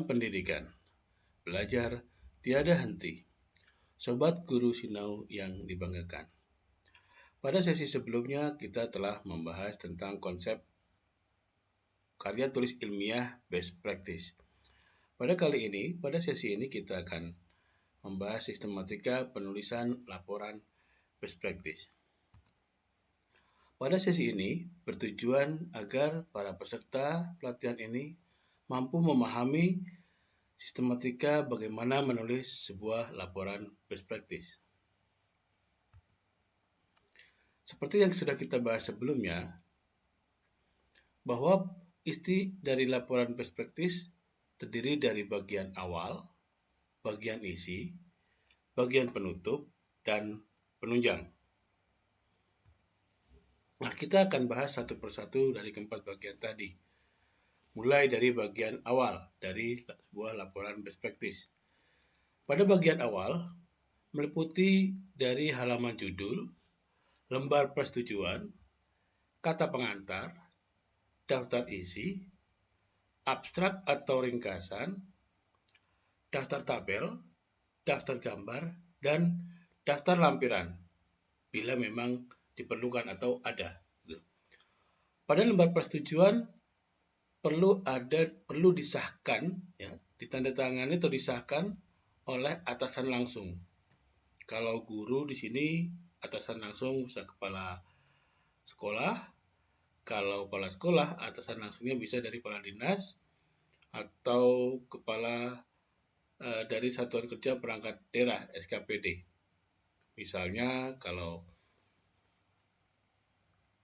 pendidikan, belajar tiada henti. Sobat Guru Sinau yang dibanggakan. Pada sesi sebelumnya kita telah membahas tentang konsep karya tulis ilmiah best practice. Pada sesi ini kita akan membahas sistematika penulisan laporan best practice. Pada sesi ini bertujuan agar para peserta pelatihan ini mampu memahami sistematika bagaimana menulis sebuah laporan best practice. Seperti yang sudah kita bahas sebelumnya, bahwa isi dari laporan best practice terdiri dari bagian awal, bagian isi, bagian penutup, dan penunjang. Nah, kita akan bahas satu persatu dari keempat bagian tadi. Mulai dari bagian awal dari sebuah laporan best practice. Pada bagian awal, meliputi dari halaman judul, lembar persetujuan, kata pengantar, daftar isi, abstrak atau ringkasan, daftar tabel, daftar gambar, dan daftar lampiran bila memang diperlukan atau ada. Pada lembar persetujuan perlu disahkan, ya, ditandatangani atau disahkan oleh atasan langsung. Kalau guru di sini atasan langsung bisa kepala sekolah. Kalau kepala sekolah atasan langsungnya bisa dari kepala dinas atau kepala dari Satuan Kerja Perangkat Daerah SKPD. Misalnya kalau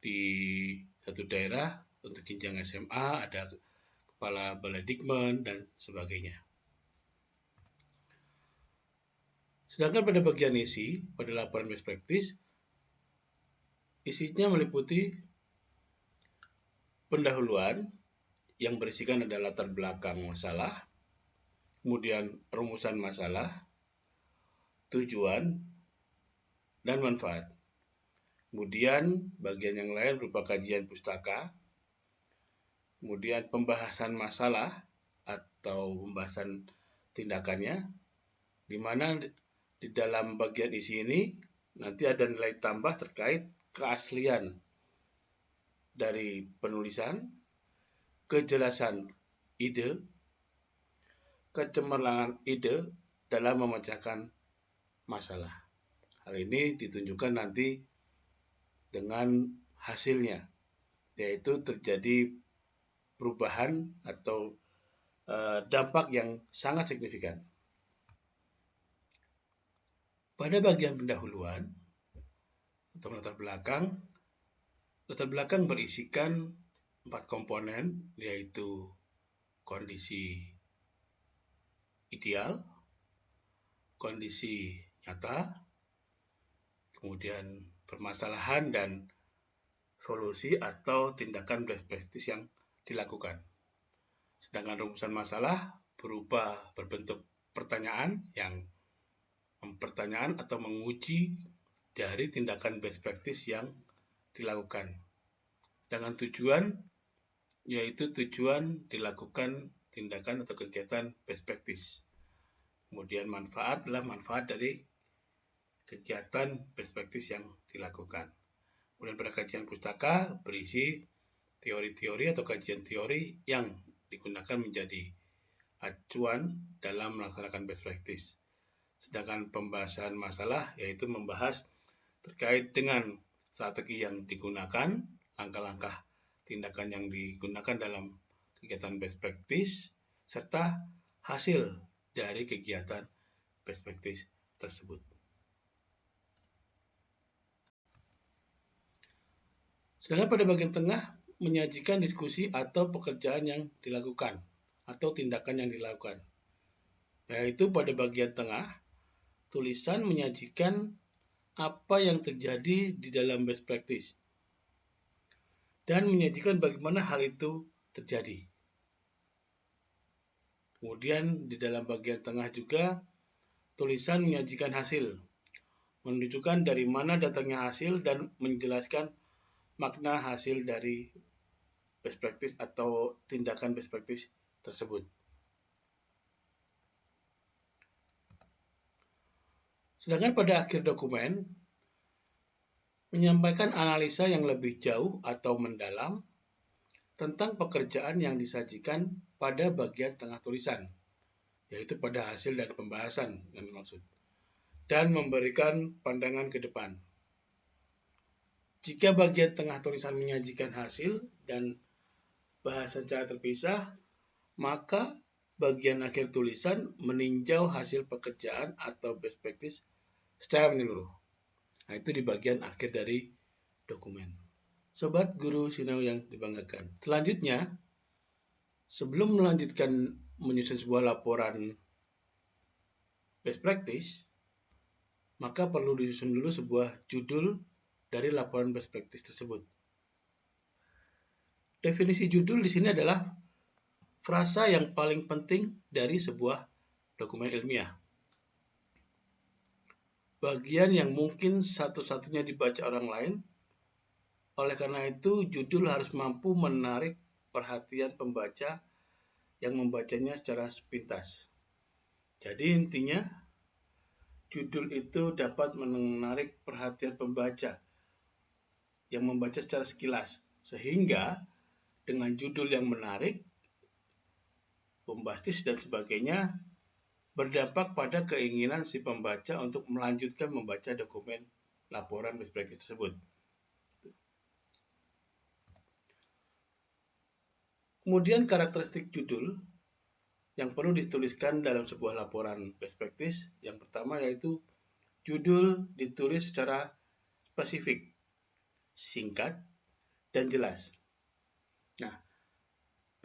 di satu daerah untuk jenjang SMA ada kepala balai dikmen dan sebagainya. Sedangkan pada bagian isi, pada laporan best practice, isinya meliputi pendahuluan yang berisikan ada latar belakang masalah, kemudian rumusan masalah, tujuan, dan manfaat. Kemudian bagian yang lain berupa kajian pustaka, kemudian pembahasan masalah atau pembahasan tindakannya, di mana di dalam bagian isi ini nanti ada nilai tambah terkait keaslian dari penulisan, kejelasan ide, kecemerlangan ide dalam memecahkan masalah. Hal ini ditunjukkan nanti dengan hasilnya, yaitu terjadi perubahan atau dampak yang sangat signifikan. Pada bagian pendahuluan atau latar belakang berisikan 4 komponen, yaitu kondisi ideal, kondisi nyata, kemudian permasalahan dan solusi atau tindakan best practice yang dilakukan. Sedangkan rumusan masalah berbentuk pertanyaan yang mempertanyaan atau menguji dari tindakan best practice yang dilakukan. Dengan tujuan, yaitu tujuan dilakukan tindakan atau kegiatan best practice. Kemudian manfaat adalah manfaat dari kegiatan best practice yang dilakukan. Kemudian pada kajian pustaka berisi teori-teori atau kajian teori yang digunakan menjadi acuan dalam melaksanakan best practice. Sedangkan pembahasan masalah yaitu membahas terkait dengan strategi yang digunakan, langkah-langkah tindakan yang digunakan dalam kegiatan best practice, serta hasil dari kegiatan best practice tersebut. Sedangkan pada bagian tengah menyajikan diskusi atau pekerjaan yang dilakukan atau tindakan yang dilakukan. Yaitu pada bagian tengah, tulisan menyajikan apa yang terjadi di dalam best practice dan menyajikan bagaimana hal itu terjadi. Kemudian di dalam bagian tengah juga tulisan menyajikan hasil, menunjukkan dari mana datangnya hasil dan menjelaskan makna hasil dari best practice atau tindakan best practice tersebut. Sedangkan pada akhir dokumen, menyampaikan analisa yang lebih jauh atau mendalam tentang pekerjaan yang disajikan pada bagian tengah tulisan, yaitu pada hasil dan pembahasan yang dimaksud, dan memberikan pandangan ke depan. Jika bagian tengah tulisan menyajikan hasil dan bahasa secara terpisah, maka bagian akhir tulisan meninjau hasil pekerjaan atau best practice secara menyeluruh. Nah, itu di bagian akhir dari dokumen. Sobat Guru Sinau yang dibanggakan. Selanjutnya, sebelum melanjutkan menyusun sebuah laporan best practice, maka perlu disusun dulu sebuah judul dari laporan best practice tersebut. Definisi judul di sini adalah frasa yang paling penting dari sebuah dokumen ilmiah. Bagian yang mungkin satu-satunya dibaca orang lain. Oleh karena itu, judul harus mampu menarik perhatian pembaca yang membacanya secara sepintas. Jadi intinya, judul itu dapat menarik perhatian pembaca yang membaca secara sekilas. Sehingga dengan judul yang menarik, bombastis dan sebagainya, berdampak pada keinginan si pembaca untuk melanjutkan membaca dokumen laporan best practice tersebut. Kemudian karakteristik judul yang perlu dituliskan dalam sebuah laporan best practice, yang pertama yaitu judul ditulis secara spesifik, singkat, dan jelas. Nah,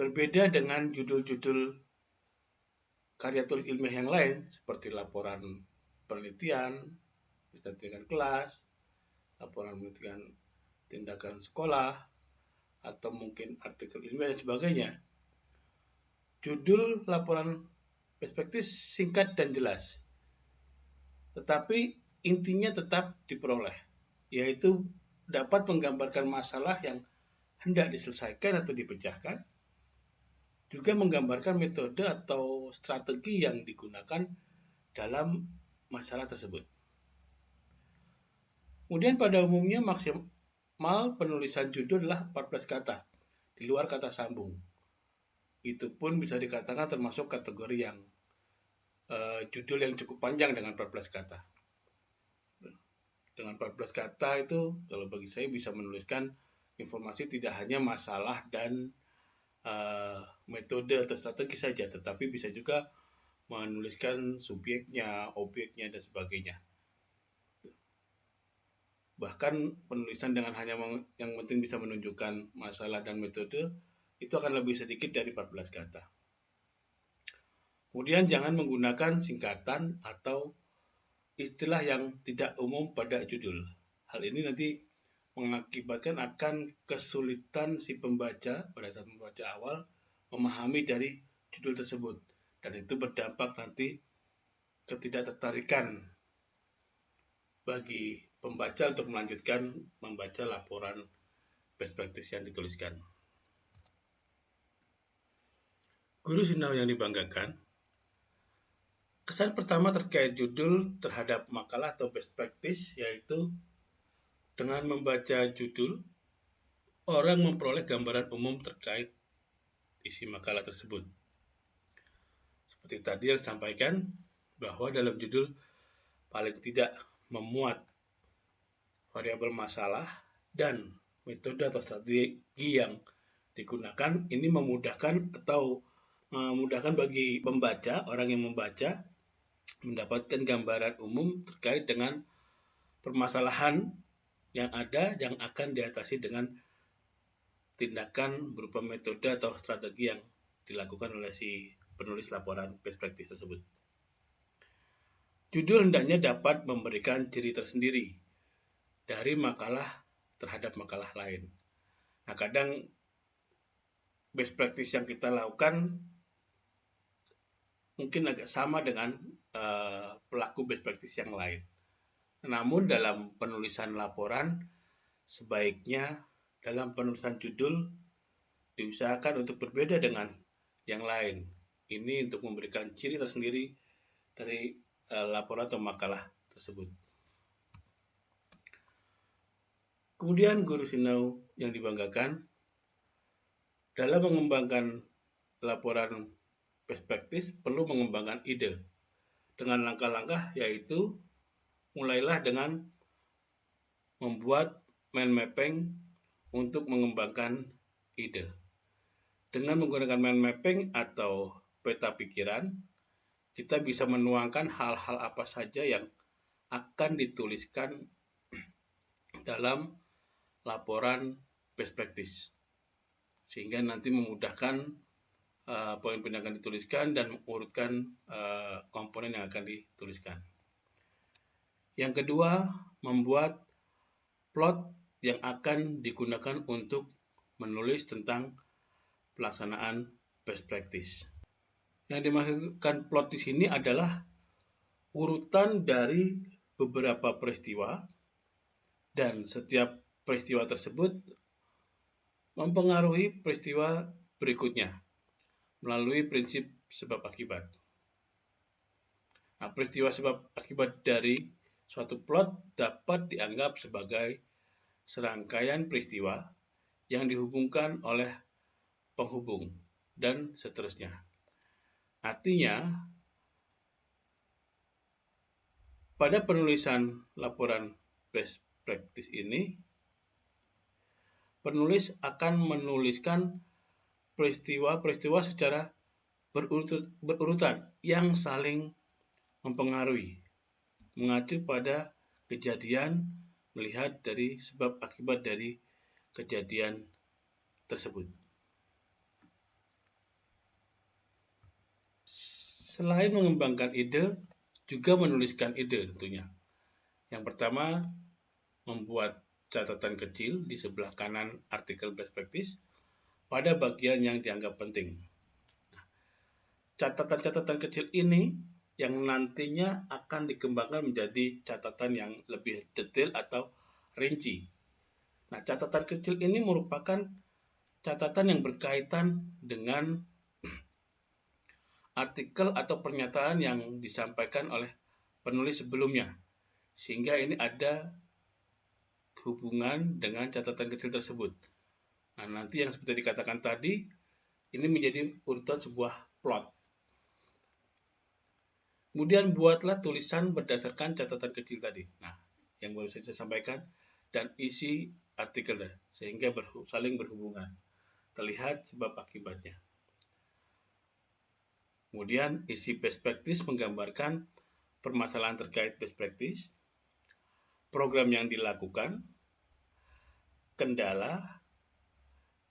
berbeda dengan judul-judul karya tulis ilmiah yang lain, seperti laporan penelitian, tindakan kelas, laporan penelitian tindakan sekolah, atau mungkin artikel ilmiah dan sebagainya. Judul laporan best practice singkat dan jelas, tetapi intinya tetap diperoleh, yaitu dapat menggambarkan masalah yang hendak diselesaikan atau dipecahkan, juga menggambarkan metode atau strategi yang digunakan dalam masalah tersebut. Kemudian pada umumnya maksimal penulisan judul adalah 14 kata, di luar kata sambung. Itu pun bisa dikatakan termasuk kategori yang judul yang cukup panjang dengan 14 kata. Dengan 14 kata itu, kalau bagi saya bisa menuliskan informasi tidak hanya masalah dan metode atau strategi saja, tetapi bisa juga menuliskan subjeknya, objeknya, dan sebagainya. Bahkan penulisan dengan hanya yang penting bisa menunjukkan masalah dan metode, itu akan lebih sedikit dari 14 kata. Kemudian jangan menggunakan singkatan atau istilah yang tidak umum pada judul. Hal ini nanti mengakibatkan akan kesulitan si pembaca pada saat membaca awal memahami dari judul tersebut, dan itu berdampak nanti ketidaktertarikan bagi pembaca untuk melanjutkan membaca laporan best practice yang dituliskan. Guru Sinau yang dibanggakan, kesan pertama terkait judul terhadap makalah atau best practice yaitu dengan membaca judul, orang memperoleh gambaran umum terkait isi makalah tersebut. Seperti tadi yang disampaikan, bahwa dalam judul paling tidak memuat variabel masalah dan metode atau strategi yang digunakan, ini memudahkan bagi pembaca, orang yang membaca, mendapatkan gambaran umum terkait dengan permasalahan yang ada yang akan diatasi dengan tindakan berupa metode atau strategi yang dilakukan oleh si penulis laporan best practice tersebut. Judul hendaknya dapat memberikan ciri tersendiri dari makalah terhadap makalah lain. Nah, kadang best practice yang kita lakukan mungkin agak sama dengan pelaku best practice yang lain. Namun dalam penulisan laporan, sebaiknya dalam penulisan judul diusahakan untuk berbeda dengan yang lain. Ini untuk memberikan ciri tersendiri dari laporan atau makalah tersebut. Kemudian guru sinau yang dibanggakan, dalam mengembangkan laporan best practice perlu mengembangkan ide dengan langkah-langkah, yaitu mulailah dengan membuat mind mapping untuk mengembangkan ide. Dengan menggunakan mind mapping atau peta pikiran, kita bisa menuangkan hal-hal apa saja yang akan dituliskan dalam laporan best practice, sehingga nanti memudahkan poin-poin yang akan dituliskan dan mengurutkan komponen yang akan dituliskan. Yang kedua, membuat plot yang akan digunakan untuk menulis tentang pelaksanaan best practice. Yang dimaksudkan plot di sini adalah urutan dari beberapa peristiwa, dan setiap peristiwa tersebut mempengaruhi peristiwa berikutnya melalui prinsip sebab akibat. Nah, peristiwa sebab akibat dari suatu plot dapat dianggap sebagai serangkaian peristiwa yang dihubungkan oleh penghubung, dan seterusnya. Artinya, pada penulisan laporan best practice ini, penulis akan menuliskan peristiwa-peristiwa secara berurutan yang saling mempengaruhi, mengacu pada kejadian, melihat dari sebab akibat dari kejadian tersebut. Selain mengembangkan ide, juga menuliskan ide tentunya. Yang pertama, membuat catatan kecil di sebelah kanan artikel best practice pada bagian yang dianggap penting. Catatan-catatan kecil ini yang nantinya akan dikembangkan menjadi catatan yang lebih detail atau rinci. Nah, catatan kecil ini merupakan catatan yang berkaitan dengan artikel atau pernyataan yang disampaikan oleh penulis sebelumnya, sehingga ini ada hubungan dengan catatan kecil tersebut. Nah, nanti yang seperti dikatakan tadi, ini menjadi urutan sebuah plot. Kemudian buatlah tulisan berdasarkan catatan kecil tadi. Nah, yang baru saya sampaikan, dan isi artikel sehingga saling berhubungan. Terlihat sebab akibatnya. Kemudian isi best practice menggambarkan permasalahan terkait best practice, program yang dilakukan, kendala,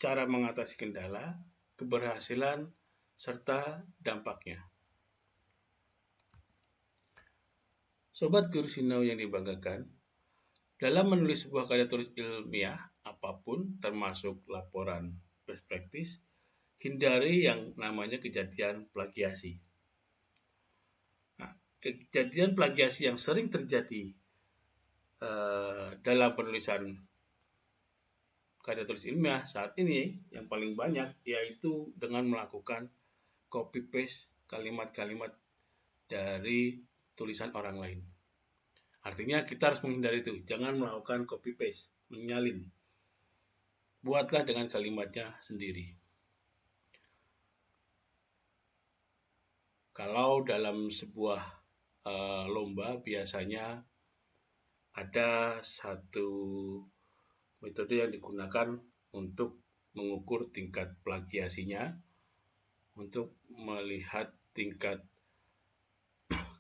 cara mengatasi kendala, keberhasilan, serta dampaknya. Sobat Guru Sinau yang dibanggakan, dalam menulis sebuah karya tulis ilmiah apapun, termasuk laporan best practice, hindari yang namanya kejadian plagiasi. Nah, kejadian plagiasi yang sering terjadi dalam penulisan karya tulis ilmiah saat ini yang paling banyak yaitu dengan melakukan copy paste kalimat-kalimat dari tulisan orang lain. Artinya kita harus menghindari itu, jangan melakukan copy paste, menyalin. Buatlah dengan kalimatnya sendiri. Kalau dalam sebuah lomba biasanya ada satu metode yang digunakan untuk mengukur tingkat plagiasinya, untuk melihat tingkat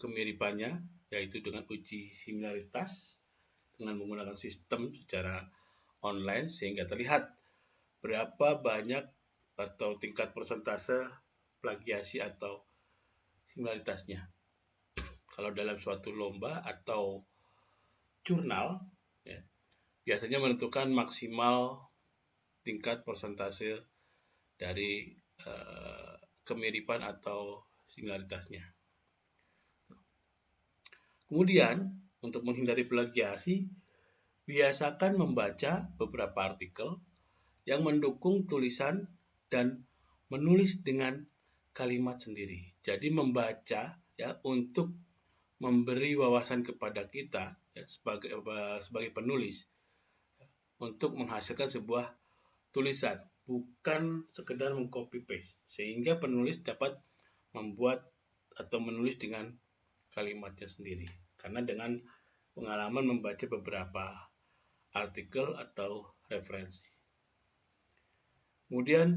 kemiripannya, yaitu dengan uji similaritas dengan menggunakan sistem secara online, sehingga terlihat berapa banyak atau tingkat persentase plagiasi atau similaritasnya. Kalau dalam suatu lomba atau jurnal, ya, biasanya menentukan maksimal tingkat persentase dari kemiripan atau similaritasnya. Kemudian, untuk menghindari plagiasi, biasakan membaca beberapa artikel yang mendukung tulisan dan menulis dengan kalimat sendiri. Jadi membaca ya untuk memberi wawasan kepada kita ya, sebagai penulis untuk menghasilkan sebuah tulisan, bukan sekedar mengcopy paste, sehingga penulis dapat membuat atau menulis dengan kalimatnya sendiri. Karena dengan pengalaman membaca beberapa artikel atau referensi. Kemudian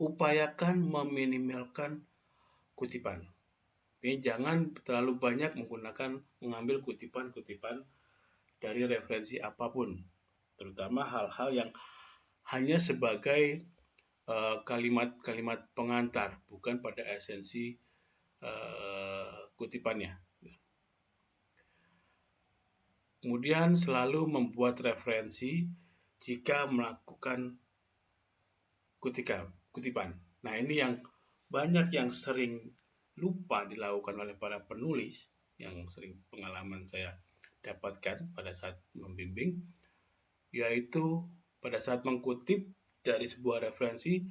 upayakan meminimalkan kutipan. Ini jangan terlalu banyak mengambil kutipan-kutipan dari referensi apapun, terutama hal-hal yang hanya sebagai kalimat-kalimat pengantar, bukan pada esensi kutipannya. Kemudian selalu membuat referensi jika melakukan kutipan. Nah, ini yang banyak yang sering lupa dilakukan oleh para penulis, yang sering pengalaman saya dapatkan pada saat membimbing, yaitu pada saat mengutip dari sebuah referensi,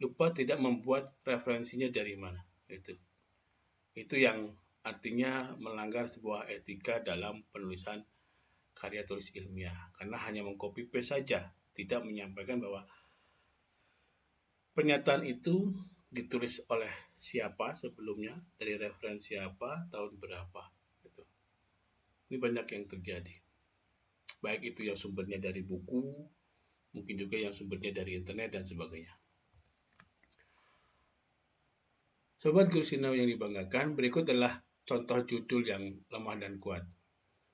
lupa tidak membuat referensinya dari mana. Itu yang artinya melanggar sebuah etika dalam penulisan karya tulis ilmiah, karena hanya mengcopy paste saja, tidak menyampaikan bahwa pernyataan itu ditulis oleh siapa sebelumnya, dari referensi apa, tahun berapa. Gitu. Ini banyak yang terjadi. Baik itu yang sumbernya dari buku, mungkin juga yang sumbernya dari internet dan sebagainya. Sobat Guru Sinau yang dibanggakan, berikut adalah contoh judul yang lemah dan kuat.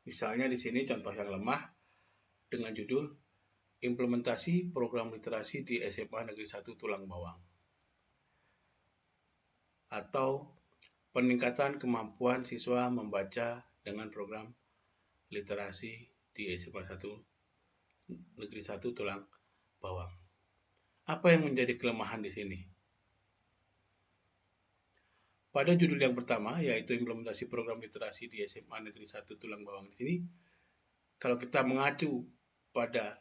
Misalnya di sini contoh yang lemah dengan judul Implementasi Program Literasi di SMA Negeri 1 Tulang Bawang. Atau peningkatan kemampuan siswa membaca dengan program literasi di SMA 1 Negeri 1 Tulang Bawang. Apa yang menjadi kelemahan di sini? Pada judul yang pertama, yaitu implementasi program literasi di SMA Negeri 1 Tulang Bawang di sini, kalau kita mengacu pada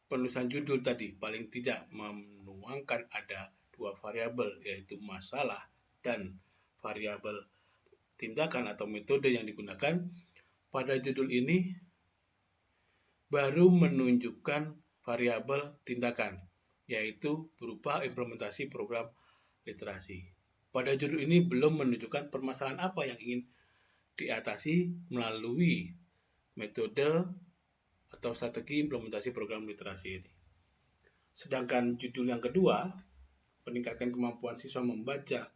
penulisan judul tadi, paling tidak menuangkan ada dua variabel, yaitu masalah dan variabel tindakan atau metode yang digunakan. Pada judul ini baru menunjukkan variabel tindakan, yaitu berupa implementasi program literasi. Pada judul ini belum menunjukkan permasalahan apa yang ingin diatasi melalui metode atau strategi implementasi program literasi ini. Sedangkan judul yang kedua, peningkatan kemampuan siswa membaca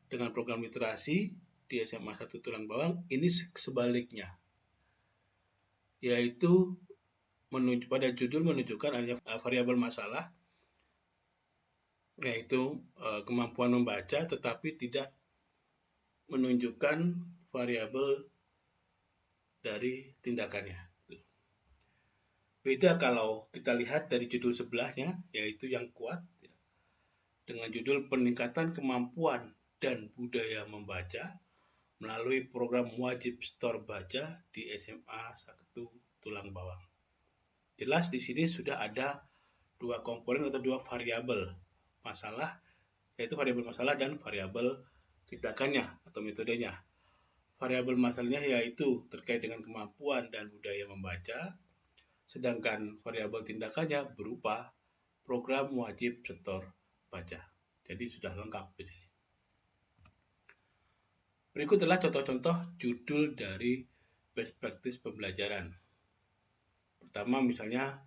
dengan program literasi di SMA 1 Tulang Bawang, ini sebaliknya, yaitu pada judul menunjukkan adanya variabel masalah, yaitu kemampuan membaca, tetapi tidak menunjukkan variabel dari tindakannya. Beda kalau kita lihat dari judul sebelahnya, yaitu yang kuat, dengan judul Peningkatan Kemampuan dan Budaya Membaca melalui program wajib setor baca di SMA 1 Tulang Bawang. Jelas di sini sudah ada dua komponen atau dua variabel masalah, yaitu variabel masalah dan variabel tindakannya atau metodenya. Variabel masalahnya yaitu terkait dengan kemampuan dan budaya membaca, sedangkan variabel tindakannya berupa program wajib setor baca. Jadi sudah lengkap di sini. Berikut adalah contoh-contoh judul dari best practice pembelajaran. Pertama misalnya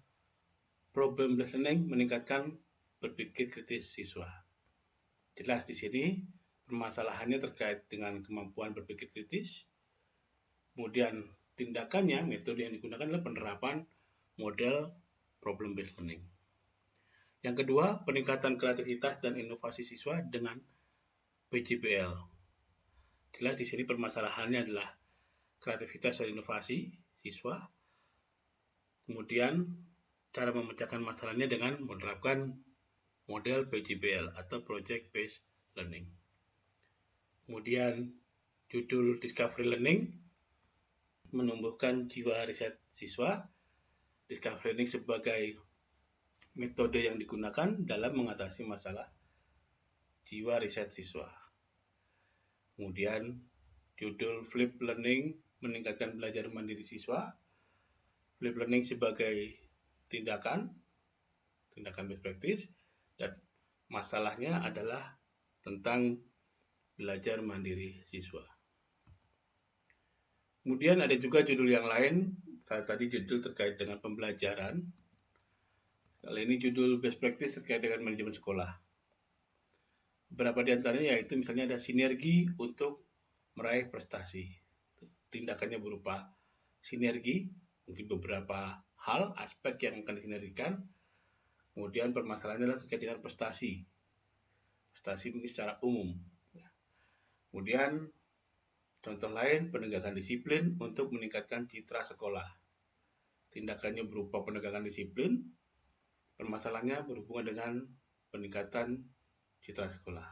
problem-based learning meningkatkan berpikir kritis siswa. Jelas di sini permasalahannya terkait dengan kemampuan berpikir kritis. Kemudian tindakannya, metode yang digunakan adalah penerapan model problem-based learning. Yang kedua, peningkatan kreativitas dan inovasi siswa dengan PJBL. Jelas di sini permasalahannya adalah kreativitas dan inovasi siswa. Kemudian cara memecahkan masalahnya dengan menerapkan model PJBL atau Project Based Learning. Kemudian judul Discovery Learning menumbuhkan jiwa riset siswa. Discovery Learning sebagai metode yang digunakan dalam mengatasi masalah jiwa riset siswa. Kemudian Judul Flip Learning meningkatkan belajar mandiri siswa. Flip Learning sebagai tindakan best practice, dan masalahnya adalah tentang belajar mandiri siswa. Kemudian ada juga judul yang lain, tadi judul terkait dengan pembelajaran. Kali ini judul best practice terkait dengan manajemen sekolah. Beberapa di antaranya yaitu misalnya ada sinergi untuk meraih prestasi. Tindakannya berupa sinergi, mungkin beberapa hal, aspek yang akan disinergikan. Kemudian permasalahannya adalah terkait dengan prestasi. Prestasi mungkin secara umum. Kemudian contoh lain, penegakan disiplin untuk meningkatkan citra sekolah. Tindakannya berupa penegakan disiplin, permasalahannya berhubungan dengan peningkatan citra sekolah.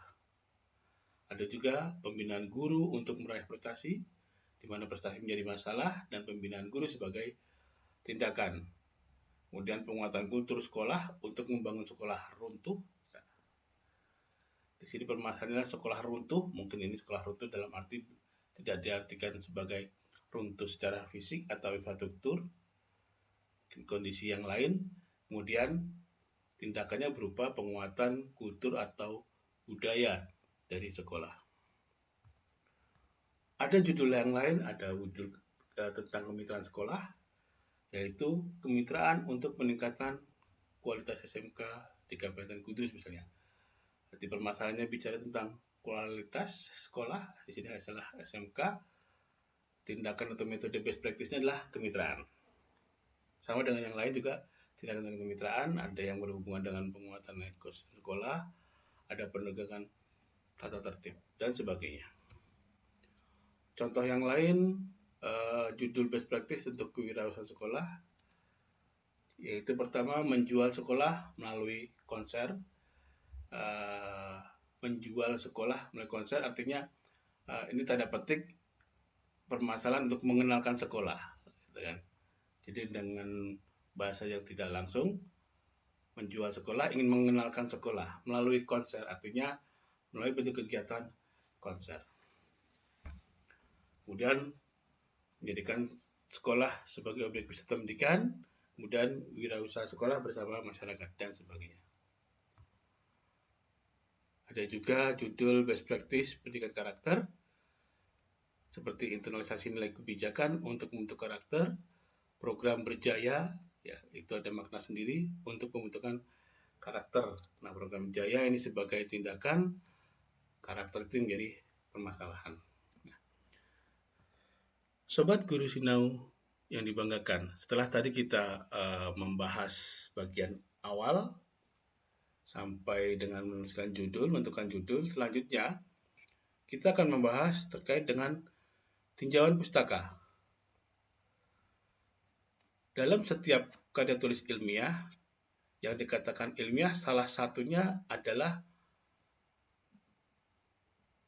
Ada juga pembinaan guru untuk meraih prestasi, di mana prestasi menjadi masalah, dan pembinaan guru sebagai tindakan. Kemudian penguatan kultur sekolah untuk membangun sekolah runtuh. Di sini permasalahannya sekolah runtuh, mungkin ini sekolah runtuh dalam arti tidak diartikan sebagai runtuh secara fisik atau infrastruktur, kondisi yang lain. Kemudian tindakannya berupa penguatan kultur atau budaya dari sekolah. Ada judul yang lain, ada judul tentang kemitraan sekolah, yaitu kemitraan untuk peningkatan kualitas SMK di Kabupaten Kudus misalnya. Jadi permasalahannya bicara tentang kualitas sekolah, di sini adalah SMK. Tindakan atau metode best practice-nya adalah kemitraan. Sama dengan yang lain juga, tindakan dengan kemitraan, ada yang berhubungan dengan penguatan ekosistem sekolah, ada penegakan tata tertib, dan sebagainya. Contoh yang lain, judul best practice untuk kewirausahaan sekolah, yaitu pertama menjual sekolah melalui konser. Menjual sekolah melalui konser artinya ini tanda petik permasalahan untuk mengenalkan sekolah, gitu kan? Jadi dengan bahasa yang tidak langsung, menjual sekolah ingin mengenalkan sekolah melalui konser, artinya melalui bentuk kegiatan konser. Kemudian menjadikan sekolah sebagai objek wisata pendidikan, kemudian wirausaha sekolah bersama masyarakat, dan sebagainya. Ada juga judul best practice pendidikan karakter, seperti internalisasi nilai kebijakan untuk membentuk karakter, program berjaya, ya itu ada makna sendiri untuk pembentukan karakter. Nah, program berjaya ini sebagai tindakan, karakter itu menjadi permasalahan. Nah, Sobat Guru Sinau yang dibanggakan, setelah tadi kita membahas bagian awal sampai dengan menuliskan judul, menentukan judul, selanjutnya kita akan membahas terkait dengan tinjauan pustaka. Dalam setiap karya tulis ilmiah, yang dikatakan ilmiah salah satunya adalah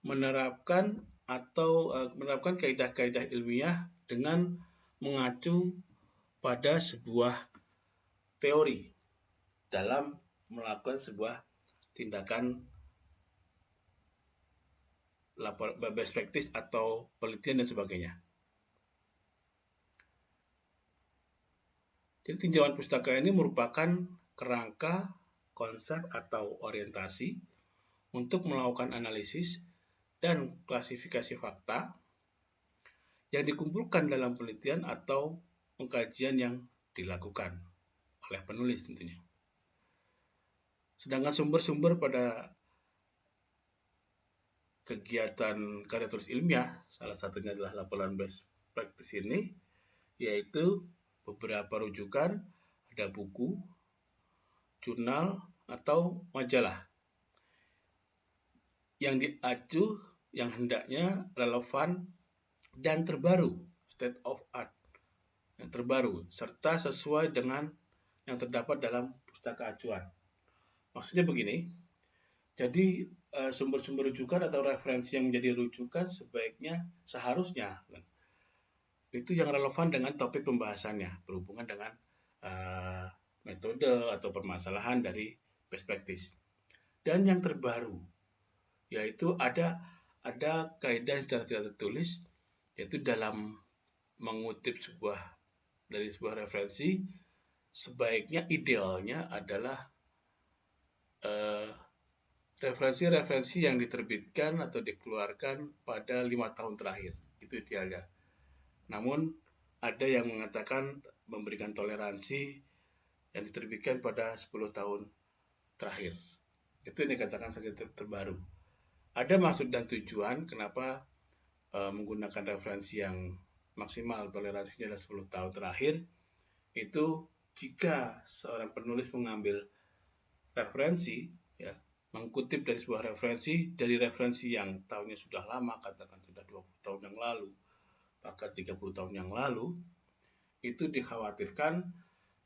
menerapkan kaidah-kaidah ilmiah dengan mengacu pada sebuah teori dalam melakukan sebuah tindakan best practice atau penelitian dan sebagainya. Jadi tinjauan pustaka ini merupakan kerangka, konsep atau orientasi untuk melakukan analisis dan klasifikasi fakta yang dikumpulkan dalam penelitian atau pengkajian yang dilakukan oleh penulis tentunya. Sedangkan sumber-sumber pada kegiatan karya tulis ilmiah, salah satunya adalah laporan best practice ini, yaitu beberapa rujukan, ada buku, jurnal, atau majalah yang diacu yang hendaknya relevan dan terbaru, state of art, yang terbaru, serta sesuai dengan yang terdapat dalam pustaka acuan. Maksudnya begini, jadi sumber-sumber rujukan atau referensi yang menjadi rujukan seharusnya itu yang relevan dengan topik pembahasannya, berhubungan dengan metode atau permasalahan dari best practice. Dan yang terbaru, yaitu ada ada kaidah secara tidak tertulis, yaitu dalam mengutip dari sebuah referensi, sebaiknya idealnya adalah referensi-referensi yang diterbitkan atau dikeluarkan pada 5 tahun terakhir. Itu idealnya. Namun ada yang mengatakan memberikan toleransi yang diterbitkan pada 10 tahun terakhir. Itu yang dikatakan sebagai terbaru. Ada maksud dan tujuan kenapa menggunakan referensi yang maksimal toleransinya adalah 10 tahun terakhir. Itu jika seorang penulis mengambil referensi, ya, mengutip dari sebuah dari referensi yang tahunnya sudah lama, katakan sudah 20 tahun yang lalu, bahkan 30 tahun yang lalu, itu dikhawatirkan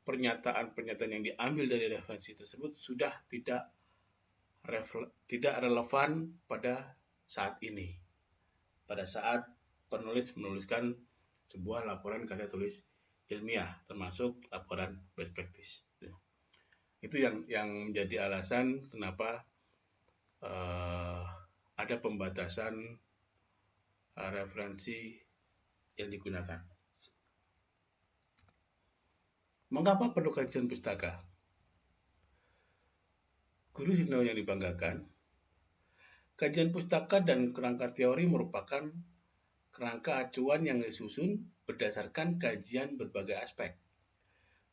pernyataan-pernyataan yang diambil dari referensi tersebut sudah tidak relevan pada saat ini, pada saat penulis menuliskan sebuah laporan karya tulis ilmiah, termasuk laporan best practice. Itu yang menjadi alasan kenapa ada pembatasan referensi yang digunakan. Mengapa perlu kajian pustaka? Guru Sino yang dibanggakan, kajian pustaka dan kerangka teori merupakan kerangka acuan yang disusun berdasarkan kajian berbagai aspek,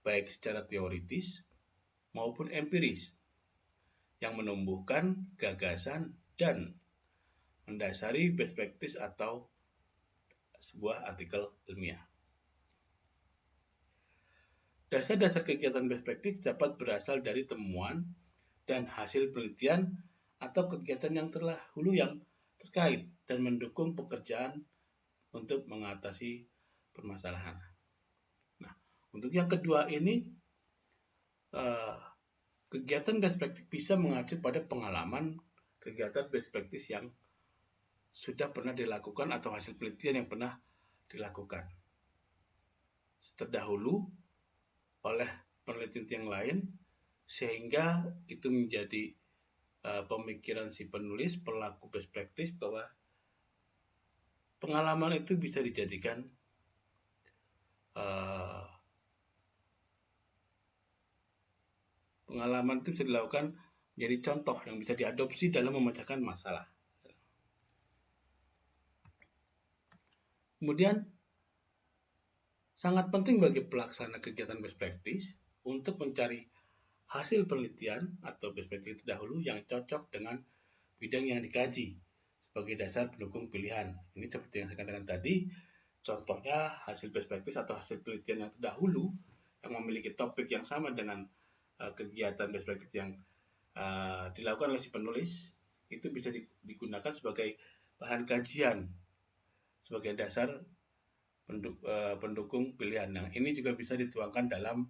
baik secara teoritis maupun empiris, yang menumbuhkan gagasan dan mendasari best practice atau sebuah artikel ilmiah. Dasar-dasar kegiatan best practice dapat berasal dari temuan dan hasil penelitian atau kegiatan yang terdahulu yang terkait dan mendukung pekerjaan untuk mengatasi permasalahan. Nah, untuk yang kedua ini, kegiatan best practice bisa mengacu pada pengalaman kegiatan best practice yang sudah pernah dilakukan atau hasil penelitian yang pernah dilakukan terdahulu oleh penelitian yang lain, sehingga itu menjadi pemikiran si penulis, pelaku best practice, bahwa pengalaman itu bisa dijadikan pengalaman itu bisa dilakukan menjadi contoh yang bisa diadopsi dalam memecahkan masalah. Kemudian sangat penting bagi pelaksana kegiatan best practice untuk mencari hasil penelitian atau best practice terdahulu yang cocok dengan bidang yang dikaji sebagai dasar pendukung pilihan. Ini seperti yang saya katakan tadi, contohnya hasil best practice atau hasil penelitian yang terdahulu yang memiliki topik yang sama dengan kegiatan best practice yang dilakukan oleh si penulis, itu bisa digunakan sebagai bahan kajian, sebagai dasar pendukung pilihan. Nah, ini juga bisa dituangkan dalam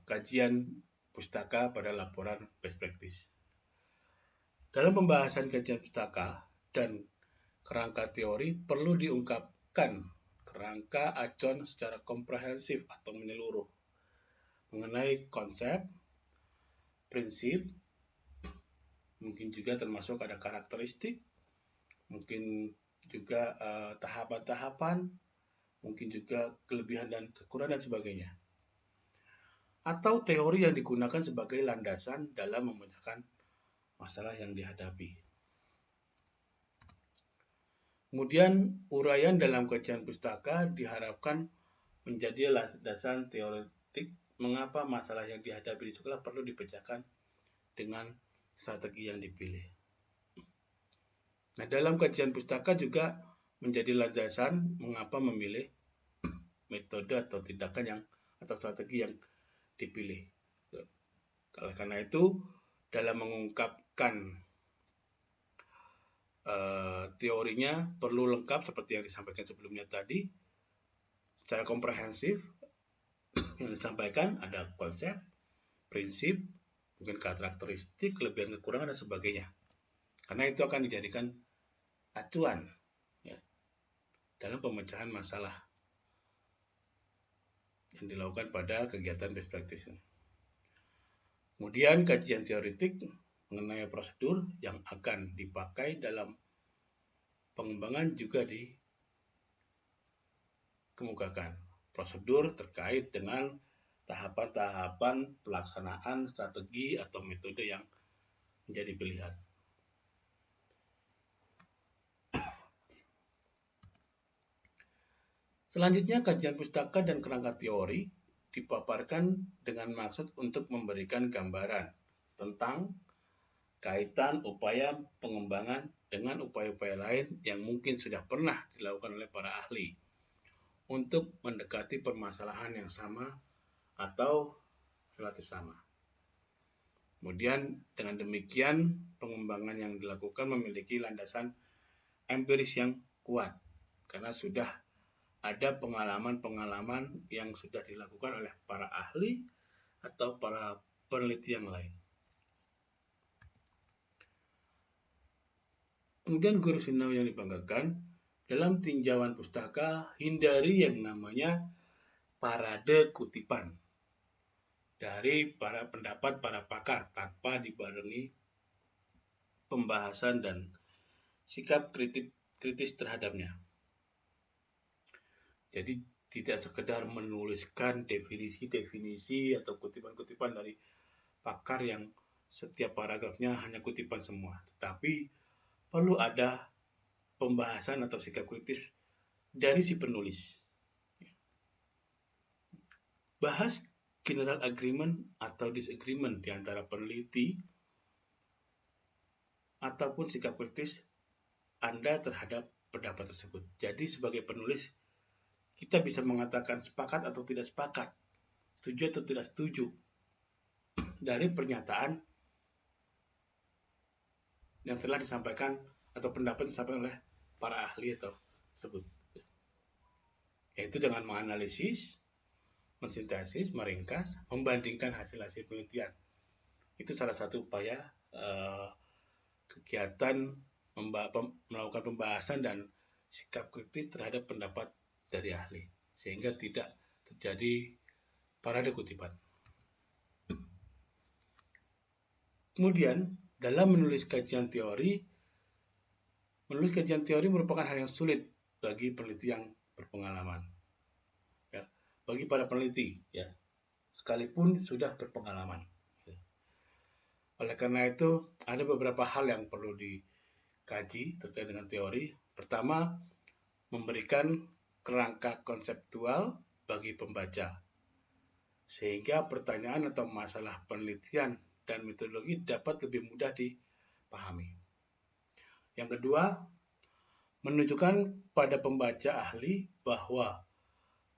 kajian pustaka pada laporan best practice. Dalam pembahasan kajian pustaka dan kerangka teori, perlu diungkapkan kerangka acuan secara komprehensif atau menyeluruh mengenai konsep, prinsip, mungkin juga termasuk ada karakteristik, mungkin juga tahapan-tahapan, mungkin juga kelebihan dan kekurangan dan sebagainya. Atau teori yang digunakan sebagai landasan dalam memecahkan masalah yang dihadapi. Kemudian uraian dalam kajian pustaka diharapkan menjadi landasan teoretik mengapa masalah yang dihadapi di sekolah perlu dipecahkan dengan strategi yang dipilih. Nah, dalam kajian pustaka juga menjadi landasan mengapa memilih metode atau tindakan atau strategi yang dipilih. Karena itu, dalam mengungkapkan teorinya perlu lengkap seperti yang disampaikan sebelumnya tadi, secara komprehensif. Yang disampaikan ada konsep, prinsip, mungkin karakteristik, kelebihan, kekurangan, dan sebagainya. Karena itu akan dijadikan acuan ya, dalam pemecahan masalah yang dilakukan pada kegiatan best practice. Kemudian kajian teoretik mengenai prosedur yang akan dipakai dalam pengembangan juga dikemukakan. Prosedur terkait dengan tahapan-tahapan pelaksanaan strategi atau metode yang menjadi pilihan. Selanjutnya, kajian pustaka dan kerangka teori dipaparkan dengan maksud untuk memberikan gambaran tentang kaitan upaya pengembangan dengan upaya-upaya lain yang mungkin sudah pernah dilakukan oleh para ahli untuk mendekati permasalahan yang sama atau relatif sama. Kemudian dengan demikian pengembangan yang dilakukan memiliki landasan empiris yang kuat karena sudah ada pengalaman-pengalaman yang sudah dilakukan oleh para ahli atau para peneliti yang lain. Kemudian guru sinau yang dibanggakan, dalam tinjauan pustaka hindari yang namanya parade kutipan dari para pendapat para pakar tanpa dibarengi pembahasan dan sikap kritis terhadapnya. Jadi tidak sekedar menuliskan definisi-definisi atau kutipan-kutipan dari pakar yang setiap paragrafnya hanya kutipan semua, tetapi perlu ada pembahasan atau sikap kritis dari si penulis. Bahas general agreement atau disagreement di antara peneliti ataupun sikap kritis Anda terhadap pendapat tersebut. Jadi sebagai penulis, kita bisa mengatakan sepakat atau tidak sepakat, setuju atau tidak setuju dari pernyataan yang telah disampaikan atau pendapat yang disampaikan oleh para ahli atau tersebut. Yaitu dengan menganalisis, mensintesis, meringkas, membandingkan hasil-hasil penelitian. Itu salah satu upaya kegiatan melakukan pembahasan dan sikap kritis terhadap pendapat dari ahli, sehingga tidak terjadi parade kutipan. Kemudian, dalam menulis kajian teori merupakan hal yang sulit bagi peneliti yang berpengalaman. Ya, bagi para peneliti, ya, sekalipun sudah berpengalaman. Oleh karena itu, ada beberapa hal yang perlu dikaji terkait dengan teori. Pertama, memberikan kerangka konseptual bagi pembaca, sehingga pertanyaan atau masalah penelitian dan metodologi dapat lebih mudah dipahami. Yang kedua, menunjukkan pada pembaca ahli bahwa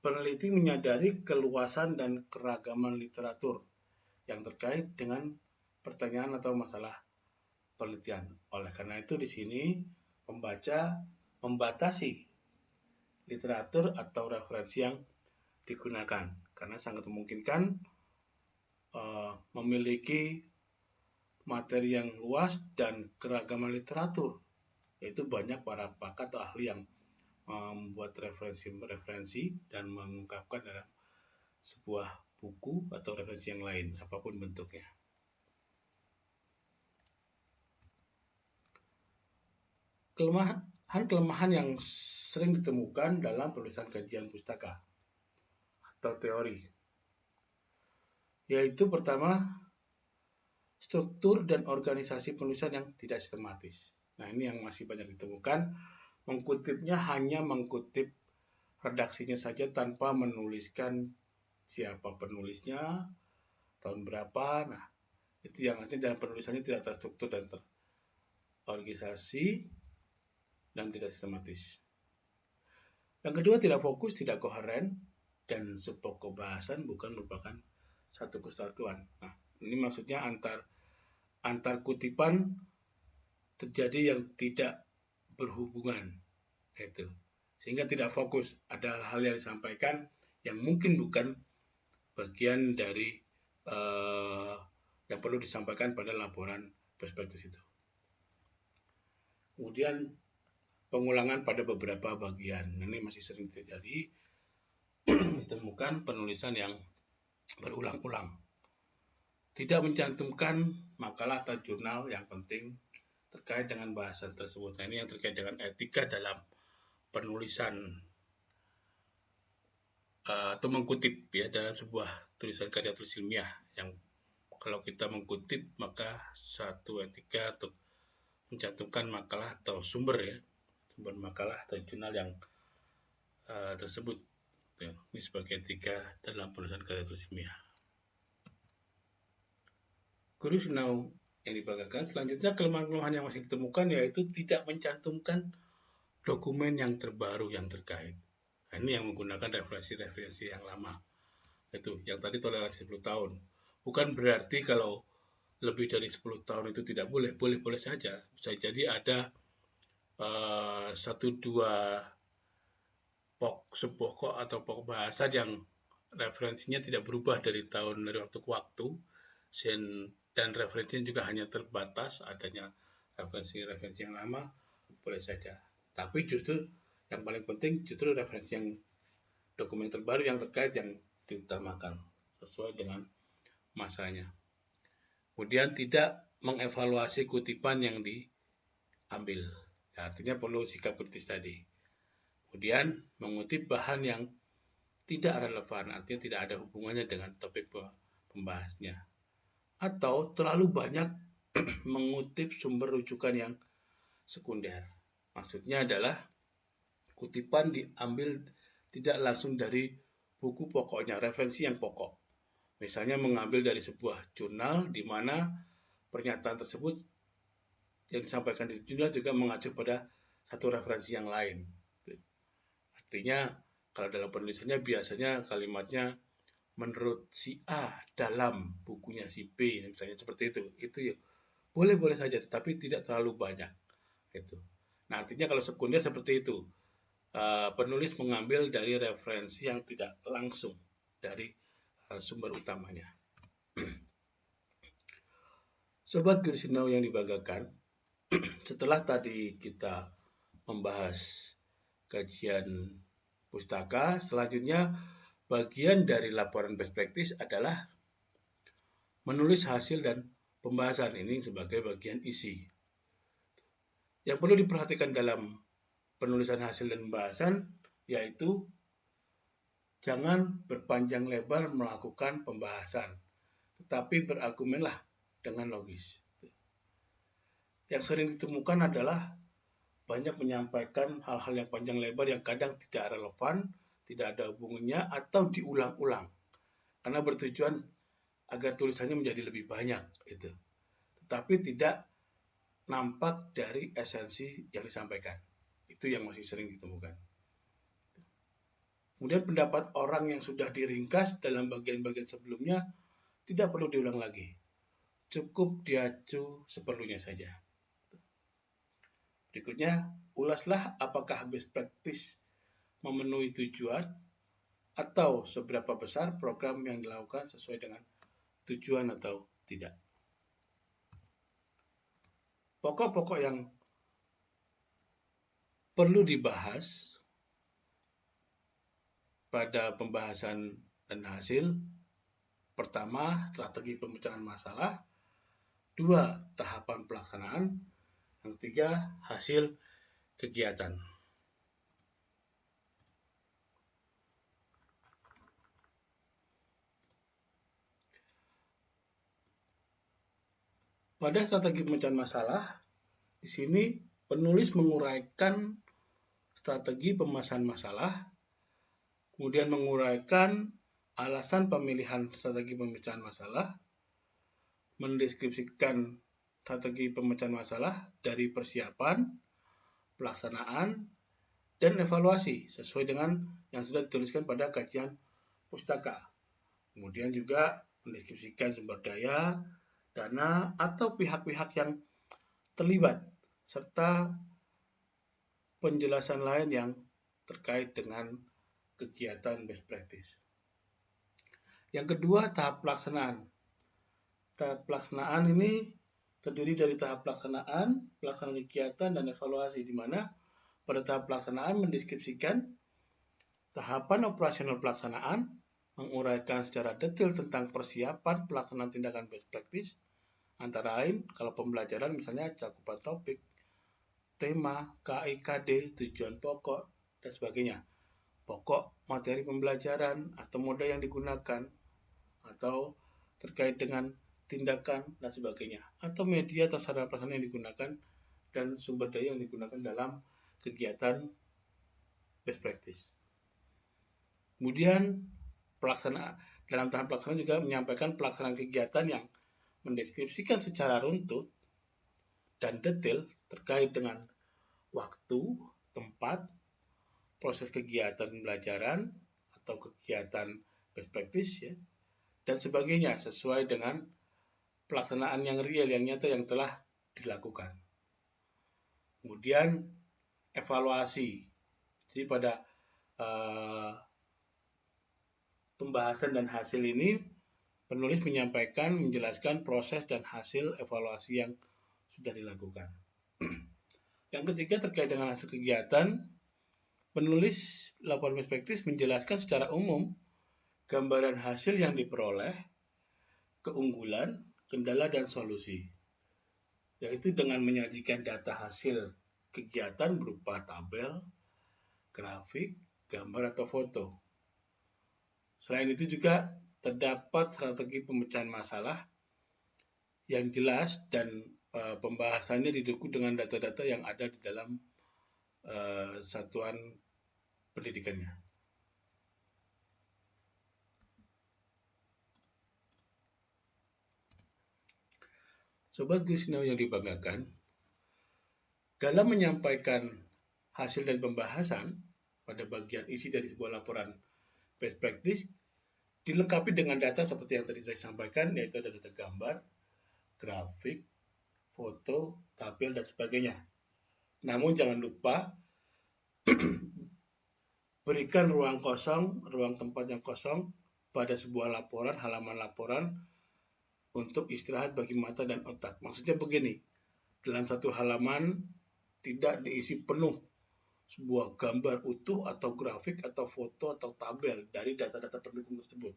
peneliti menyadari keluasan dan keragaman literatur yang terkait dengan pertanyaan atau masalah penelitian. Oleh karena itu di sini pembaca membatasi literatur atau referensi yang digunakan karena sangat memungkinkan memiliki materi yang luas dan keragaman literatur, yaitu banyak para pakar atau ahli yang membuat referensi dan mengungkapkan dalam sebuah buku atau referensi yang lain, apapun bentuknya. Kelemahan yang sering ditemukan dalam penulisan kajian pustaka atau teori, yaitu pertama, struktur dan organisasi penulisan yang tidak sistematis. Nah, ini yang masih banyak ditemukan. Mengkutipnya hanya mengkutip redaksinya saja tanpa menuliskan siapa penulisnya, tahun berapa. Nah, itu yang artinya dalam penulisannya tidak terstruktur dan terorganisasi dan tidak sistematis. Yang kedua, tidak fokus, tidak koheren, dan sepokok bahasan bukan merupakan satu kesatuan. Nah, ini maksudnya antar kutipan terjadi yang tidak berhubungan, itu sehingga tidak fokus. Ada hal yang disampaikan yang mungkin bukan bagian dari yang perlu disampaikan pada laporan prospektus itu. Kemudian pengulangan pada beberapa bagian, ini masih sering terjadi. Ditemukan penulisan yang berulang-ulang. tidak mencantumkan makalah atau jurnal yang penting terkait dengan bahasan tersebut. Nah, ini yang terkait dengan etika dalam penulisan atau mengkutip ya dalam sebuah tulisan karya tulis ilmiah, yang kalau kita mengkutip maka satu etika untuk mencantumkan makalah atau sumber makalah atau jurnal yang tersebut ya. Ini sebagai etika dalam penulisan karya tulis ilmiah. Good to know yang dibanggakan. Selanjutnya, kelemahan-kelemahan yang masih ditemukan yaitu tidak mencantumkan dokumen yang terbaru yang terkait. Nah, ini yang menggunakan referensi-referensi yang lama. Itu yang tadi toleransi 10 tahun. Bukan berarti kalau lebih dari 10 tahun itu tidak boleh. Boleh-boleh saja. Bisa jadi ada satu dua pokok atau pokok bahasa yang referensinya tidak berubah dari waktu ke waktu, dan referensinya juga hanya terbatas, adanya referensi-referensi yang lama, boleh saja. Tapi justru yang paling penting justru referensi yang dokumen terbaru yang terkait yang diutamakan sesuai dengan masanya. Kemudian tidak mengevaluasi kutipan yang diambil. Ya, artinya perlu sikap kritis tadi. Kemudian mengutip bahan yang tidak relevan, artinya tidak ada hubungannya dengan topik pembahasnya. Atau terlalu banyak mengutip sumber rujukan yang sekunder. Maksudnya adalah kutipan diambil tidak langsung dari buku pokoknya, referensi yang pokok. Misalnya mengambil dari sebuah jurnal di mana pernyataan tersebut yang disampaikan di jurnal juga mengacu pada satu referensi yang lain. Artinya kalau dalam penulisannya biasanya kalimatnya menurut si A dalam bukunya si B, misalnya seperti itu ya boleh-boleh saja, tetapi tidak terlalu banyak. Itu. Nah, artinya kalau sekunder seperti itu, penulis mengambil dari referensi yang tidak langsung dari sumber utamanya. Sobat Gursinau yang dibanggakan, setelah tadi kita membahas kajian pustaka, selanjutnya bagian dari laporan best practice adalah menulis hasil dan pembahasan ini sebagai bagian isi. Yang perlu diperhatikan dalam penulisan hasil dan pembahasan yaitu jangan berpanjang lebar melakukan pembahasan, tetapi berargumenlah dengan logis. Yang sering ditemukan adalah banyak menyampaikan hal-hal yang panjang lebar yang kadang tidak relevan, tidak ada hubungannya, atau diulang-ulang karena bertujuan agar tulisannya menjadi lebih banyak, tetapi tidak nampak dari esensi yang disampaikan. Itu yang masih sering ditemukan. Kemudian pendapat orang yang sudah diringkas dalam bagian-bagian sebelumnya tidak perlu diulang lagi, cukup diacu seperlunya saja. Berikutnya, ulaslah apakah best practice memenuhi tujuan atau seberapa besar program yang dilakukan sesuai dengan tujuan atau tidak. Pokok-pokok yang perlu dibahas pada pembahasan dan hasil. Pertama, strategi pemecahan masalah. 2, tahapan pelaksanaan. Yang 3, hasil kegiatan. Pada strategi pemecahan masalah, di sini penulis menguraikan strategi pemasaran masalah, kemudian menguraikan alasan pemilihan strategi pemecahan masalah, mendeskripsikan strategi pemecahan masalah dari persiapan, pelaksanaan, dan evaluasi sesuai dengan yang sudah dituliskan pada kajian pustaka. Kemudian juga mendeskripsikan sumber daya, dana, atau pihak-pihak yang terlibat, serta penjelasan lain yang terkait dengan kegiatan best practice. Yang kedua, tahap pelaksanaan. Tahap pelaksanaan ini terdiri dari tahap pelaksanaan kegiatan, dan evaluasi, di mana pada tahap pelaksanaan mendeskripsikan tahapan operasional pelaksanaan, menguraikan secara detail tentang persiapan pelaksanaan tindakan best practice, antara lain kalau pembelajaran misalnya cakupan topik, tema, KIKD, tujuan pokok, dan sebagainya. Pokok materi pembelajaran atau mode yang digunakan, atau terkait dengan tindakan dan sebagainya, atau media atau sarana pelaksanaan yang digunakan dan sumber daya yang digunakan dalam kegiatan best practice. Kemudian dalam tahap pelaksanaan juga menyampaikan pelaksanaan kegiatan yang mendeskripsikan secara runtut dan detail terkait dengan waktu, tempat, proses kegiatan pembelajaran atau kegiatan best practice ya, dan sebagainya sesuai dengan pelaksanaan yang real, yang nyata yang telah dilakukan. Kemudian evaluasi. Jadi pada pembahasan dan hasil ini penulis menjelaskan proses dan hasil evaluasi yang sudah dilakukan. Yang ketiga terkait dengan hasil kegiatan, penulis laporan best practice menjelaskan secara umum gambaran hasil yang diperoleh, keunggulan, kendala, dan solusi. Yaitu dengan menyajikan data hasil kegiatan berupa tabel, grafik, gambar, atau foto. Selain itu juga terdapat strategi pemecahan masalah yang jelas dan pembahasannya didukung dengan data-data yang ada di dalam satuan pendidikannya. Sobat Guru Sinau yang dibanggakan, dalam menyampaikan hasil dan pembahasan pada bagian isi dari sebuah laporan best practice dilengkapi dengan data seperti yang tadi saya sampaikan, yaitu ada data gambar, grafik, foto, tabel, dan sebagainya. Namun jangan lupa berikan ruang tempat yang kosong pada sebuah laporan, halaman laporan untuk istirahat bagi mata dan otak. Maksudnya begini, dalam satu halaman tidak diisi penuh sebuah gambar utuh atau grafik atau foto atau tabel dari data-data pendukung tersebut.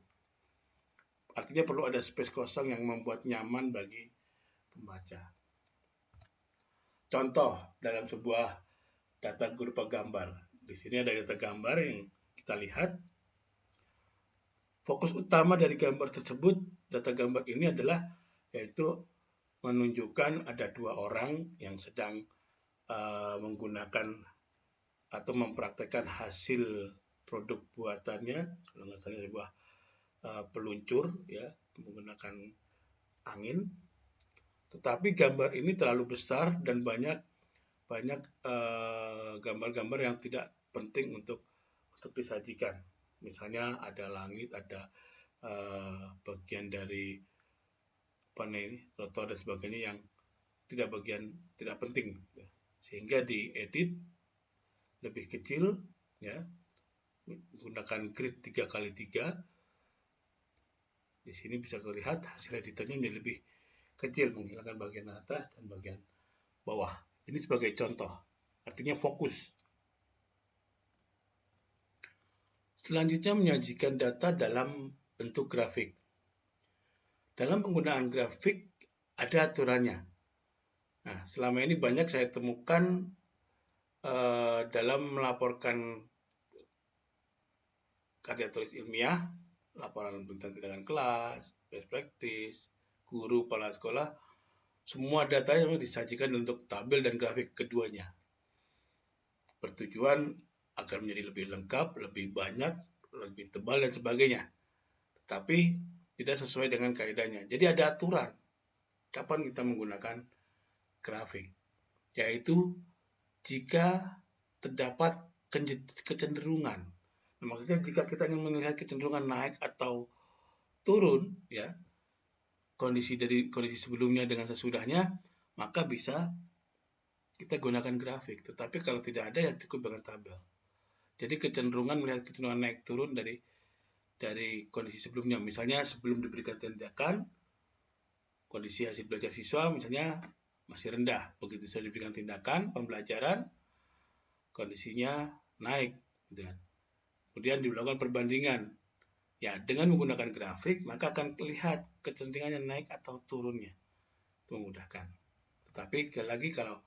Artinya perlu ada space kosong yang membuat nyaman bagi pembaca. Contoh dalam sebuah data berupa gambar. Di sini ada data gambar yang kita lihat. Fokus utama dari gambar tersebut, data gambar ini adalah yaitu menunjukkan ada dua orang yang sedang menggunakan atau mempraktekkan hasil produk buatannya, kalau nggak salah sebuah peluncur ya menggunakan angin. Tetapi gambar ini terlalu besar dan banyak gambar-gambar yang tidak penting untuk disajikan. Misalnya ada langit, ada bagian dari trotoar dan sebagainya yang tidak penting, sehingga diedit lebih kecil, ya, menggunakan grid 3x3. Di sini bisa terlihat hasil editannya menjadi lebih kecil, menghilangkan bagian atas dan bagian bawah. Ini sebagai contoh, artinya fokus. Selanjutnya menyajikan data dalam bentuk grafik. Dalam penggunaan grafik ada aturannya. Nah, selama ini banyak saya temukan dalam melaporkan karya tulis ilmiah, laporan tentang tindakan kelas, best practice, guru, kepala sekolah, semua data yang disajikan untuk tabel dan grafik keduanya. Bertujuan agar menjadi lebih lengkap, lebih banyak, lebih tebal, dan sebagainya. Tapi tidak sesuai dengan kaidahnya. Jadi ada aturan kapan kita menggunakan grafik, yaitu jika terdapat kecenderungan. Nah, maksudnya jika kita ingin melihat kecenderungan naik atau turun, ya, kondisi sebelumnya dengan sesudahnya, maka bisa kita gunakan grafik. Tetapi kalau tidak ada, ya cukup dengan tabel. Jadi melihat kecenderungan naik turun dari kondisi sebelumnya. Misalnya sebelum diberikan tindakan, kondisi hasil belajar siswa misalnya masih rendah. Begitu sudah diberikan tindakan pembelajaran, kondisinya naik. Kemudian dilakukan perbandingan. Ya, dengan menggunakan grafik, maka akan terlihat kecenderungannya naik atau turunnya. Itu memudahkan. Tetapi sekali lagi kalau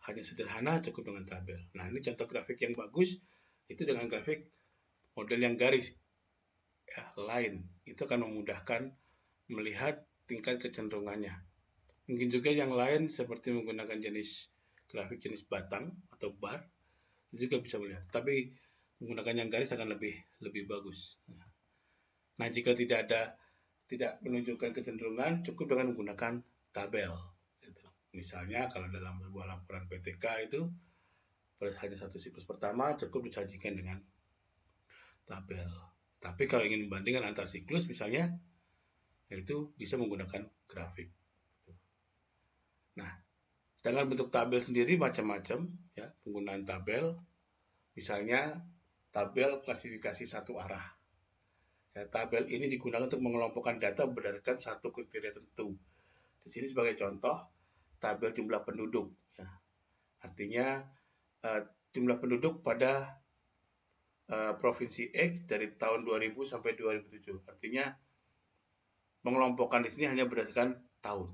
hanya sederhana cukup dengan tabel. Nah, ini contoh grafik yang bagus, itu dengan grafik model yang garis. Ya, line. Itu akan memudahkan melihat tingkat kecenderungannya. Mungkin juga yang lain seperti menggunakan grafik jenis batang atau bar, itu juga bisa melihat. Tapi menggunakan yang garis akan lebih bagus. Nah, jika tidak menunjukkan kecenderungan, cukup dengan menggunakan tabel. Gitu. Misalnya kalau dalam sebuah laporan PTK itu hanya satu siklus pertama cukup disajikan dengan tabel. Tapi kalau ingin membandingkan antar siklus misalnya, yaitu bisa menggunakan grafik. Nah, sedangkan bentuk tabel sendiri macam-macam, ya, penggunaan tabel, misalnya tabel klasifikasi satu arah. Ya, tabel ini digunakan untuk mengelompokkan data berdasarkan satu kriteria tertentu. Di sini sebagai contoh, tabel jumlah penduduk. Ya. Artinya jumlah penduduk pada provinsi X dari tahun 2000 sampai 2007. Artinya mengelompokkan di sini hanya berdasarkan tahun.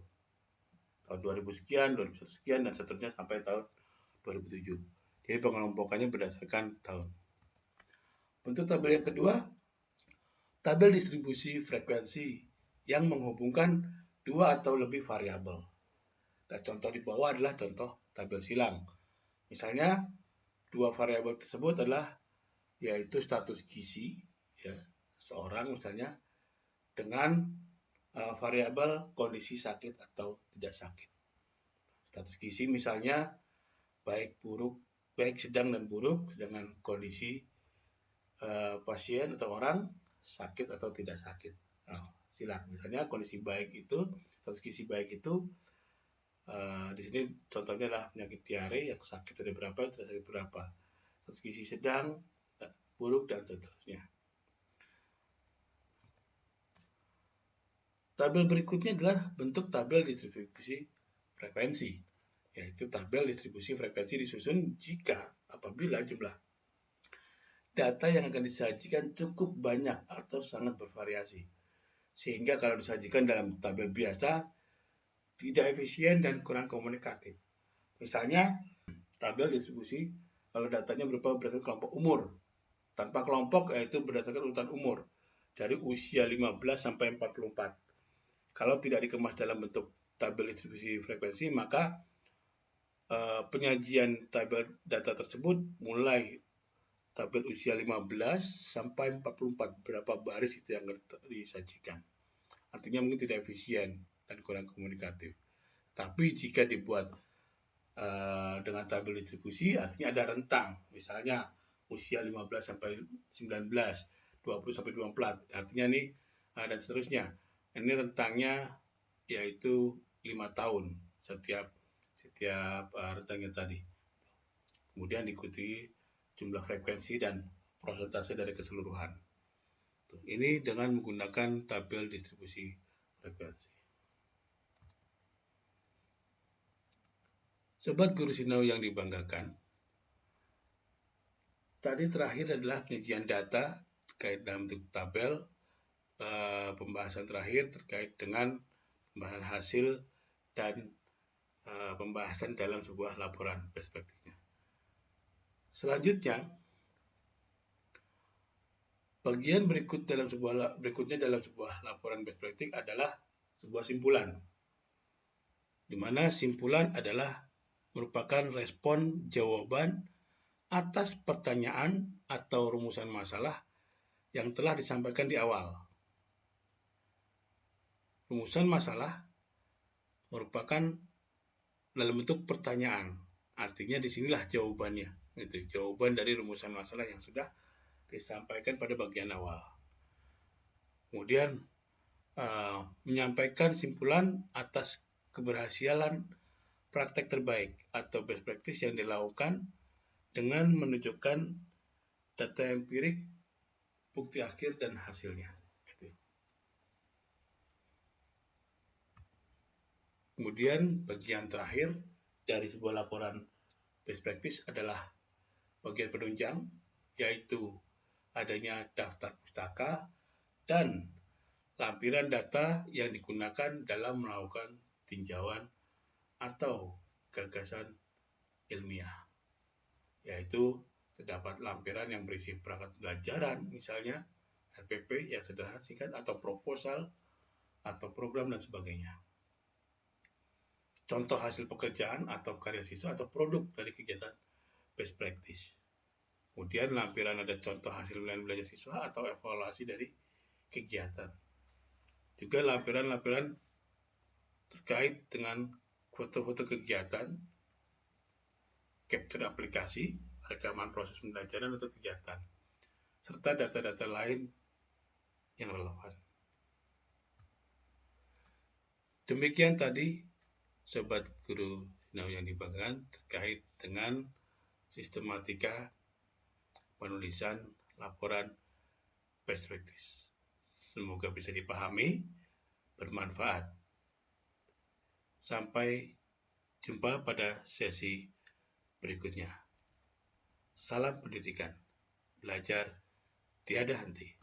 Tahun 2000 sekian, 2001 sekian, dan seterusnya sampai tahun 2007. Jadi pengelompokannya berdasarkan tahun. Untuk tabel yang kedua, tabel distribusi frekuensi yang menghubungkan dua atau lebih variabel. Nah, contoh di bawah adalah contoh tabel silang. Misalnya, dua variabel tersebut adalah yaitu status gizi, ya, seorang misalnya, dengan variabel kondisi sakit atau tidak sakit. Status gizi misalnya baik sedang dan buruk, sedangkan kondisi pasien atau orang sakit atau tidak sakit. Nah, silang. Misalnya kondisi baik itu, status gizi baik itu, di sini contohnya adalah penyakit diare yang sakit ada berapa, tidak sakit berapa. Status gizi sedang, buruk, dan seterusnya. Tabel berikutnya adalah bentuk tabel distribusi frekuensi, yaitu tabel distribusi frekuensi disusun jika apabila jumlah data yang akan disajikan cukup banyak atau sangat bervariasi. Sehingga kalau disajikan dalam tabel biasa, tidak efisien dan kurang komunikatif. Misalnya, tabel distribusi kalau datanya berupa berdasarkan kelompok umur. Tanpa kelompok, yaitu berdasarkan urutan umur. Dari usia 15 sampai 44. Kalau tidak dikemas dalam bentuk tabel distribusi frekuensi, maka penyajian tabel data tersebut mulai tabel usia 15 sampai 44, berapa baris itu yang disajikan. Artinya mungkin tidak efisien dan kurang komunikatif. Tapi jika dibuat dengan tabel distribusi, artinya ada rentang. Misalnya usia 15 sampai 19, 20 sampai 24. Artinya nih, dan seterusnya. Ini rentangnya yaitu 5 tahun setiap rentangnya tadi. Kemudian diikuti jumlah frekuensi dan persentase dari keseluruhan. Ini dengan menggunakan tabel distribusi frekuensi. Sobat Guru Sinau yang dibanggakan, tadi terakhir adalah penyajian data terkait dalam bentuk tabel, pembahasan terakhir terkait dengan pembahasan hasil dan pembahasan dalam sebuah laporan perspektifnya. Selanjutnya, bagian berikutnya dalam sebuah laporan perspektif adalah sebuah simpulan, di mana simpulan adalah merupakan respon jawaban atas pertanyaan atau rumusan masalah yang telah disampaikan di awal. Rumusan masalah merupakan dalam bentuk pertanyaan. Artinya disinilah jawabannya. Itu jawaban dari rumusan masalah yang sudah disampaikan pada bagian awal. Kemudian menyampaikan simpulan atas keberhasilan praktek terbaik atau best practice yang dilakukan dengan menunjukkan data empirik, bukti akhir, dan hasilnya. Kemudian bagian terakhir dari sebuah laporan best practice adalah bagian penunjang, yaitu adanya daftar pustaka, dan lampiran data yang digunakan dalam melakukan tinjauan atau gagasan ilmiah, yaitu terdapat lampiran yang berisi perangkat pembelajaran, misalnya RPP yang sederhana singkat, atau proposal, atau program, dan sebagainya. Contoh hasil pekerjaan atau karya siswa atau produk dari kegiatan best practice. Kemudian lampiran ada contoh hasil belajar siswa atau evaluasi dari kegiatan. Juga lampiran-lampiran terkait dengan foto-foto kegiatan, capture aplikasi, rekaman proses pembelajaran atau kegiatan, serta data-data lain yang relevan. Demikian tadi Sobat Guru Sinau yang dibanggakan terkait dengan sistematika penulisan laporan best practice. Semoga bisa dipahami, bermanfaat. Sampai jumpa pada sesi berikutnya. Salam pendidikan, belajar tiada henti.